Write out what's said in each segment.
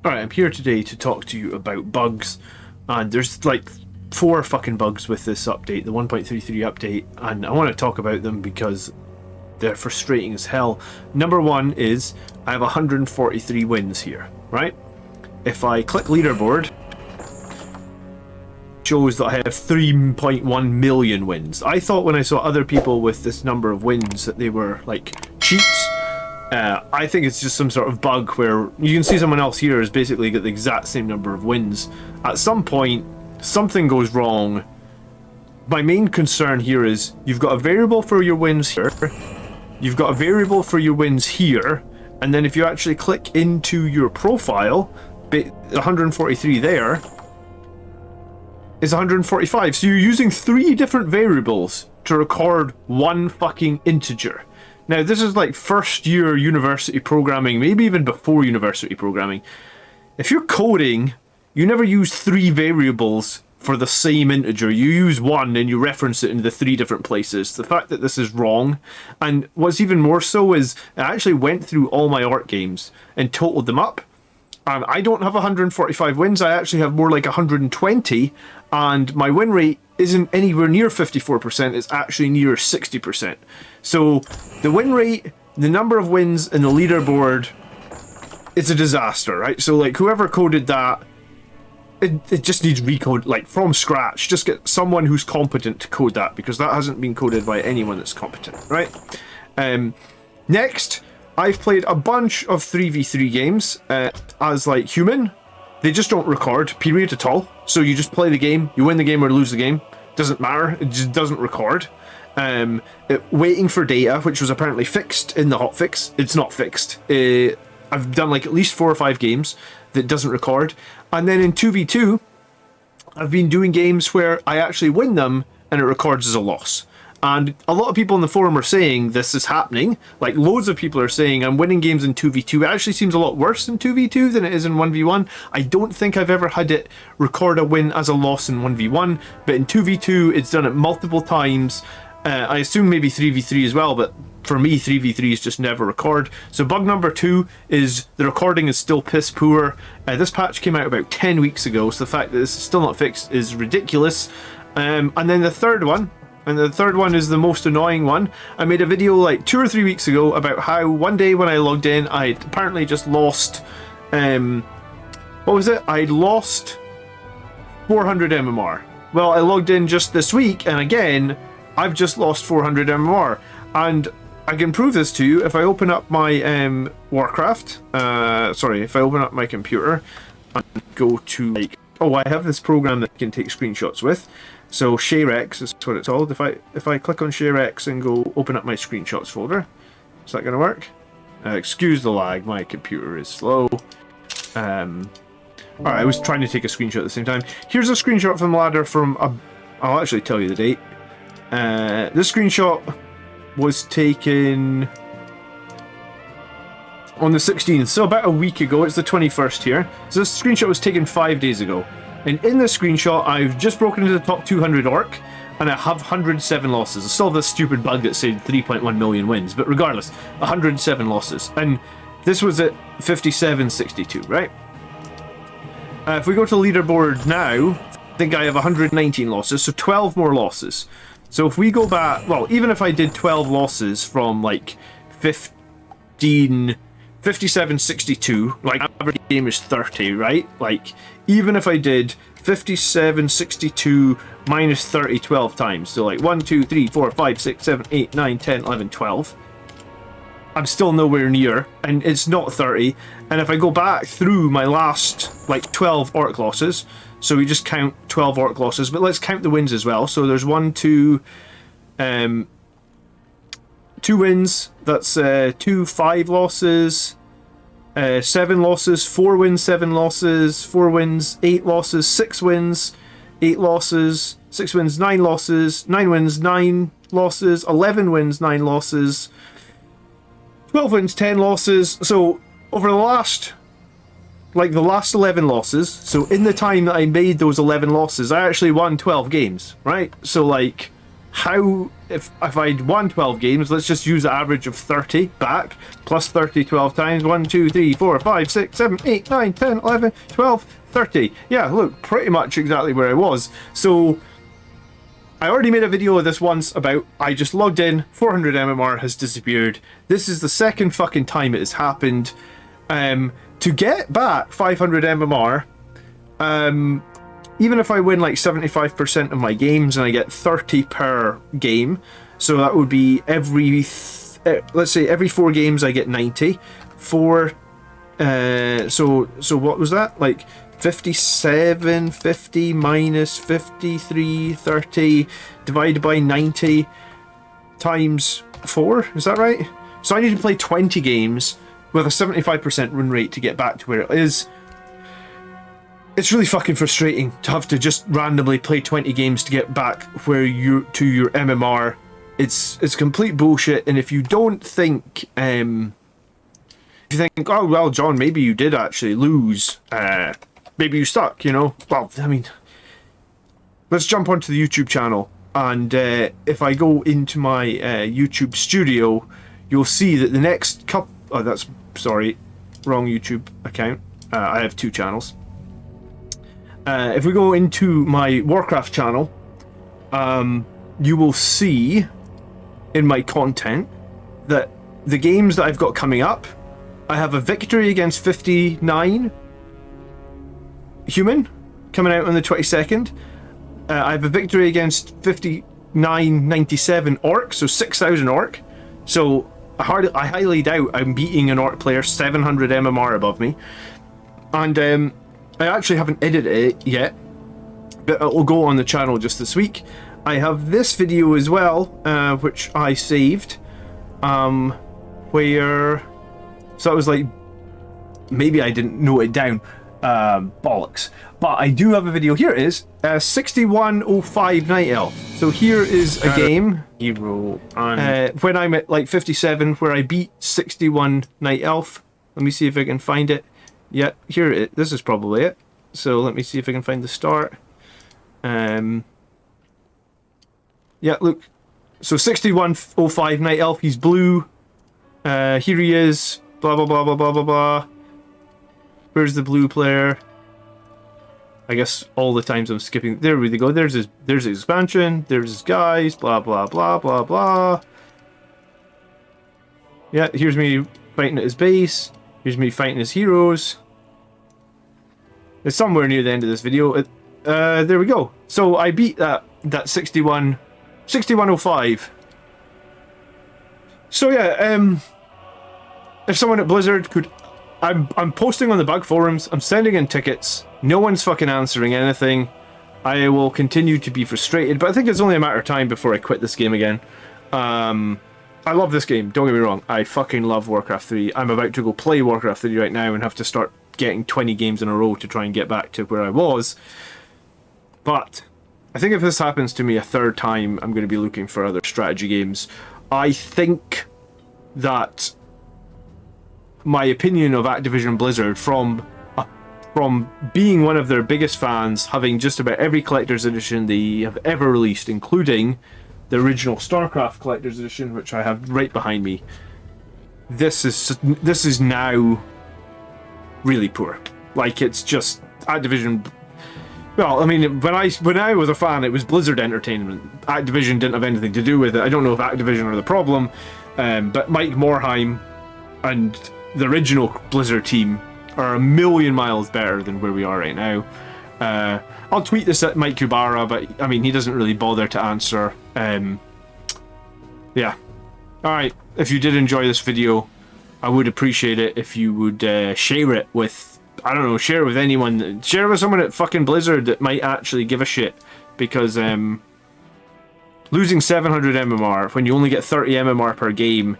Alright, I'm here today to talk to you about bugs, and there's like 4 fucking bugs with this update, the 1.33 update, and I want to talk about them because they're frustrating as hell. Number 1 is I have 143 wins here, right? If I click leaderboard, it shows that I have 3.1 million wins. I thought when I saw other people with this number of wins that they were like cheats. I think it's just some sort of bug where you can see someone else here has basically got the exact same number of wins. At some point, something goes wrong. My main concern here is you've got a variable for your wins here, you've got a variable for your wins here, and then if you actually click into your profile, 143 there is 145. So you're using 3 different variables to record one fucking integer. Now, this is like first year university programming, maybe even before university programming. If you're coding, you never use 3 variables for the same integer. You use one and you reference it in the 3 different places. The fact that this is wrong, and what's even more so is I actually went through all my art games and totaled them up. I don't have 145 wins, I actually have more like 120, and my win rate isn't anywhere near 54%, it's actually near 60%. So the win rate, the number of wins, and the leaderboard, it's a disaster, right? So like whoever coded that, it just needs recode, like from scratch. Just get someone who's competent to code that, because that hasn't been coded by anyone that's competent, right? Next, I've played a bunch of 3v3 games as like human. They just don't record, period, at all. So you just play the game, you win the game or lose the game. Doesn't matter, it just doesn't record. Waiting for data, which was apparently fixed in the hotfix. It's not fixed. I've done like at least 4 or 5 games that doesn't record. And then in 2v2, I've been doing games where I actually win them and it records as a loss. And a lot of people in the forum are saying this is happening. Like loads of people are saying I'm winning games in 2v2. It actually seems a lot worse in 2v2 than it is in 1v1. I don't think I've ever had it record a win as a loss in 1v1, but in 2v2 it's done it multiple times. I assume maybe 3v3 as well, but for me 3v3s just never record. So bug number 2 is the recording is still piss poor. This patch came out about 10 weeks ago, so the fact that this is still not fixed is ridiculous. And then the third one, and the third one is the most annoying one. I made a video like 2 or 3 weeks ago about how one day when I logged in, I'd apparently just lost, what was it? I'd lost 400 MMR. Well, I logged in just this week, and again, I've just lost 400 MMR. And I can prove this to you if I open up my Warcraft, if I open up my computer and go to like, oh, I have this program that I can take screenshots with. So ShareX is what it's called. If I click on ShareX and go open up my screenshots folder, is that going to work? Excuse the lag, my computer is slow. Alright, I was trying to take a screenshot at the same time. Here's a screenshot from ladder from I'll actually tell you the date. This screenshot was taken on the 16th, so about a week ago. It's the 21st here. So this screenshot was taken 5 days ago. And in this screenshot, I've just broken into the top 200 orc, and I have 107 losses. I still have this stupid bug that said 3.1 million wins, but regardless, 107 losses. And this was at 57.62, right? If we go to leaderboard now, I think I have 119 losses, so 12 more losses. So if we go back, well, even if I did 12 losses from like 57.62, like average game is 30, right? Like, even if I did 57.62 minus 30 12 times, so like 1, 2, 3, 4, 5, 6, 7, 8, 9, 10, 11, 12, I'm still nowhere near, and it's not 30. And if I go back through my last like 12 orc losses, so we just count 12 orc losses, but let's count the wins as well. So there's 2 wins, that's 2 5 losses, 7 losses, 4 wins, 7 losses, 4 wins, 8 losses, 6 wins, 8 losses, 6 wins, 9 losses, 9 wins, 9 losses, 11 wins, 9 losses, 12 wins, 10 losses. So over the last 11 losses, so in the time that I made those 11 losses, I actually won 12 games, right? So like, how, if I'd won 12 games, let's just use the average of 30 back, plus 30 12 times, 1, 2, 3, 4, 5, 6, 7, 8, 9, 10, 11, 12, 30. Yeah, look, pretty much exactly where I was. So, I already made a video of this once about, I just logged in, 400 MMR has disappeared. This is the second fucking time it has happened. To get back 500 MMR, even if I win like 75% of my games and I get 30 per game, so that would be every, let's say every 4 games I get 90. So what was that? Like 57, 50 minus 53, 30 divided by 90 times 4, is that right? So I need to play 20 games with a 75% win rate to get back to where it is. It's really fucking frustrating to have to just randomly play 20 games to get back where to your MMR. It's complete bullshit, and if you don't think, if you think, oh well, John, maybe you did actually lose, maybe you stuck, you know. Well, I mean, let's jump onto the YouTube channel, and if I go into my YouTube studio, you'll see that the next couple. Oh, that's sorry, wrong YouTube account. I have 2 channels. If we go into my Warcraft channel, you will see in my content that the games that I've got coming up, I have a victory against 59 human coming out on the 22nd. I have a victory against 5997 orc, so 6,000 orc. So I highly doubt I'm beating an orc player 700 MMR above me. And I actually haven't edited it yet, but it will go on the channel just this week. I have this video as well, which I saved, where, so it was like, maybe I didn't note it down, bollocks. But I do have a video, here it is, 6105 Night Elf. So here is a game, Hero on when I'm at like 57, where I beat 61 Night Elf. Let me see if I can find it. Yeah, here it is. This is probably it. So let me see if I can find the start. Yeah, look. So 6105 Night Elf. He's blue. Here he is. Blah blah blah blah blah blah blah. Where's the blue player? I guess all the times I'm skipping. There we go. There's his expansion. There's his guys. Blah blah blah blah blah. Yeah, here's me fighting at his base. Here's me fighting his heroes. It's somewhere near the end of this video. There we go. So I beat that 6105. So yeah, if someone at Blizzard could, I'm posting on the bug forums. I'm sending in tickets. No one's fucking answering anything. I will continue to be frustrated, but I think it's only a matter of time before I quit this game again. I love this game, don't get me wrong. I fucking love Warcraft 3. I'm about to go play Warcraft 3 right now and have to start getting 20 games in a row to try and get back to where I was. But I think if this happens to me a third time, I'm going to be looking for other strategy games. I think that my opinion of Activision Blizzard from being one of their biggest fans, having just about every collector's edition they have ever released, including the original StarCraft Collector's Edition, which I have right behind me. This is now really poor. Like, it's just Activision. Well, I mean, when I was a fan, it was Blizzard Entertainment. Activision didn't have anything to do with it. I don't know if Activision are the problem, but Mike Morhaime and the original Blizzard team are a million miles better than where we are right now. I'll tweet this at Mike Kubara, but I mean, he doesn't really bother to answer. Yeah. Alright, if you did enjoy this video, I would appreciate it if you would share it with, I don't know, share it with anyone. Share it with someone at fucking Blizzard that might actually give a shit. Because losing 700 MMR when you only get 30 MMR per game,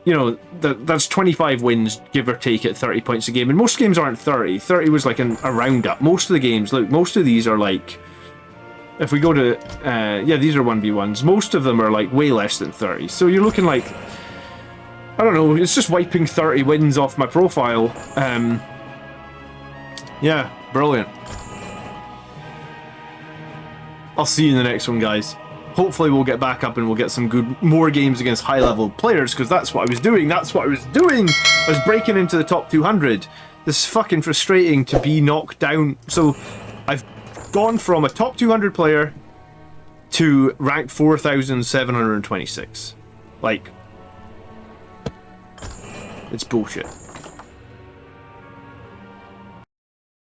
you know, that's 25 wins, give or take, at 30 points a game. And most games aren't 30. 30 was like a roundup. Most of the games, look, most of these are like, if we go to, yeah, these are 1v1s. Most of them are like way less than 30. So you're looking like, I don't know, it's just wiping 30 wins off my profile. Yeah, brilliant. I'll see you in the next one, guys. hopefully we'll get back up and we'll get some more games against high-level players, because that's what I was doing. I was breaking into the top 200. This is fucking frustrating to be knocked down. So I've gone from a top 200 player to rank 4,726. Like, it's bullshit.